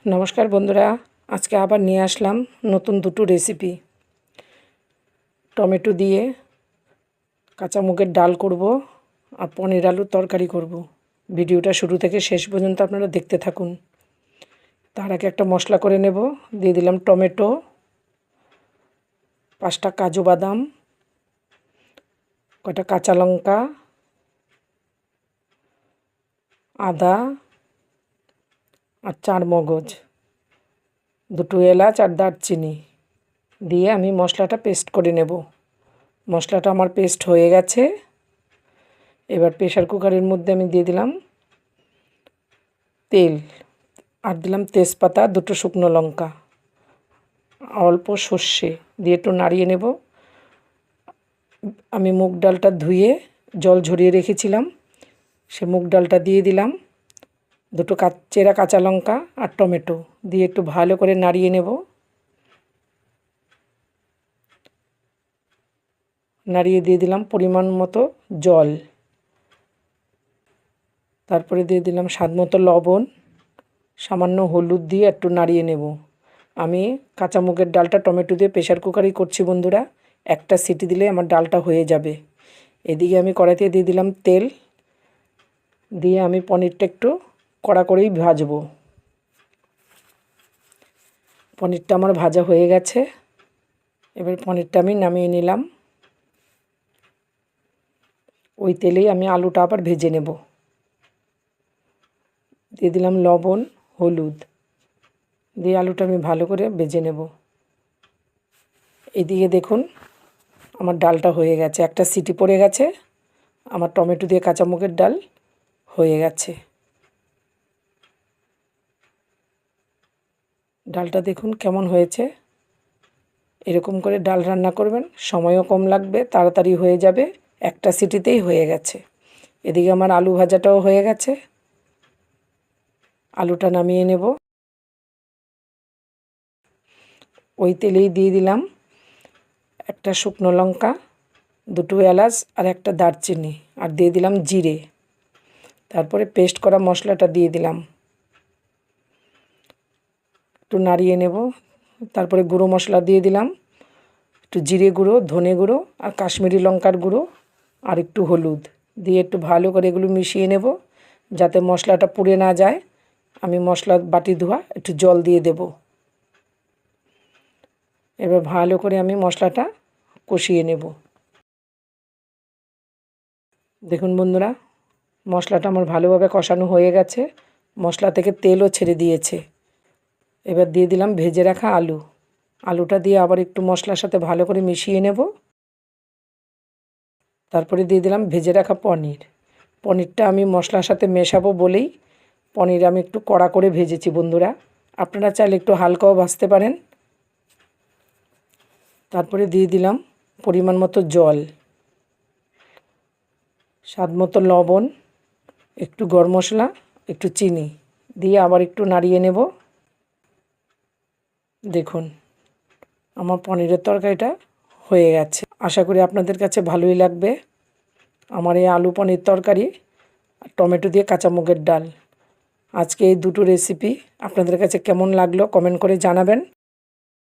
নমস্কার বন্ধুরা, আজকে আবার নিয়ে আসলাম নতুন দুটো রেসিপি। টমেটো দিয়ে কাঁচা মুগের ডাল করব আর পনির আলুর তরকারি করব। ভিডিওটা শুরু থেকে শেষ পর্যন্ত আপনারা দেখতে থাকুন। তার আগে একটা মশলা করে নেব। দিয়ে দিলাম টমেটো, 5টা কাজু বাদাম, কটা কাঁচা লঙ্কা, আদা আর 4 মগজ, 2 এলাচ আর দারচিনি দিয়ে আমি মশলাটা পেস্ট করে নেব। মশলাটা আমার পেস্ট হয়ে গেছে। এবার প্রেশার কুকারের মধ্যে আমি দিয়ে দিলাম তেল আর দিলাম তেজপাতা, 2 শুকনো লঙ্কা, অল্প সর্ষে দিয়ে একটু নাড়িয়ে নেব। আমি মুগ ডালটা ধুয়ে জল ঝরিয়ে রেখেছিলাম, সে মুগ ডালটা দিয়ে দিলাম, 2 চেরা কাঁচা লঙ্কা আর টমেটো দিয়ে একটু ভালো করে নাড়িয়ে নেব। নাড়িয়ে দিয়ে দিলাম পরিমাণ মতো জল, তারপরে দিয়ে দিলাম স্বাদ মতো লবণ, সামান্য হলুদ দিয়ে একটু নাড়িয়ে নেব। আমি কাঁচা মুগের ডালটা টমেটো দিয়ে প্রেশার কুকারেই করছি বন্ধুরা, একটা সিটি দিলে আমার ডালটা হয়ে যাবে। এদিকে আমি কড়াইতে দিয়ে দিলাম তেল, দিয়ে আমি পনিরটা একটু কড়া করেই ভাজবো। পনিরটা আমার ভাজা হয়ে গেছে। এবার পনিরটা আমি নামিয়ে নিলাম। ওই তেলেই আমি আলুটা আবার ভেজে নেব। দিয়ে দিলাম লবণ, হলুদ দিয়ে আলুটা আমি ভালো করে ভেজে নেব। এদিকে দেখুন আমার ডালটা হয়ে গেছে, একটা সিটি পড়ে গেছে, আমার টমেটো দিয়ে কাঁচা মুগের ডাল হয়ে গেছে। ডালটা দেখুন কেমন হয়েছে। এরকম করে ডাল রান্না করবেন, সময়ও কম লাগবে, তাড়াতাড়ি হয়ে যাবে, একটা সিটিতেই হয়ে গেছে। এদিকে আমার আলু ভাজাটাও হয়ে গেছে। আলুটা নামিয়ে নেব। ওই তেলেই দিয়ে দিলাম একটা শুকনো লঙ্কা, 2 এলাচ আর একটা দারচিনি, আর দিয়ে দিলাম জিরে। তারপরে পেস্ট করা মশলাটা দিয়ে দিলাম, একটু নাড়িয়ে নেব। তারপরে গুঁড়ো মশলা দিয়ে দিলাম, একটু জিরে গুঁড়ো, ধনে গুঁড়ো আর কাশ্মীরি লঙ্কার গুঁড়ো আর একটু হলুদ দিয়ে একটু ভালো করে এগুলো মিশিয়ে নেব, যাতে মশলাটা পুড়ে না যায়। আমি মশলা বাটি ধোয়া একটু জল দিয়ে দেব। এবার ভালো করে আমি মশলাটা কষিয়ে নেব। দেখুন বন্ধুরা, মশলাটা আমার ভালোভাবে কষানো হয়ে গেছে, মশলা থেকে তেলও ছেড়ে দিয়েছে। এবার দিয়ে দিলাম ভেজে রাখা আলু। আলুটা দিয়ে আবার একটু মশলার সাথে ভালো করে মিশিয়ে নেব। তারপরে দিয়ে দিলাম ভেজে রাখা পনির। পনিরটা আমি মশলার সাথে মেশাবো বলেই পনির আমি একটু কড়া করে ভেজেছি বন্ধুরা, আপনারা চাইলে একটু হালকাও ভাজতে পারেন। তারপরে দিয়ে দিলাম পরিমাণ মতো জল, স্বাদ মতো লবণ, একটু গরম মশলা, একটু চিনি দিয়ে আবার একটু নাড়িয়ে নেব। দেখুন আমার পনিরের তরকারিটা হয়ে গেছে। আশা করি আপনাদের কাছে ভালোই লাগবে আমার এই আলু পনির তরকারি আর টমেটো দিয়ে কাঁচা মুগের ডাল। আজকে এই দুটো রেসিপি আপনাদের কাছে কেমন লাগলো কমেন্ট করে জানাবেন।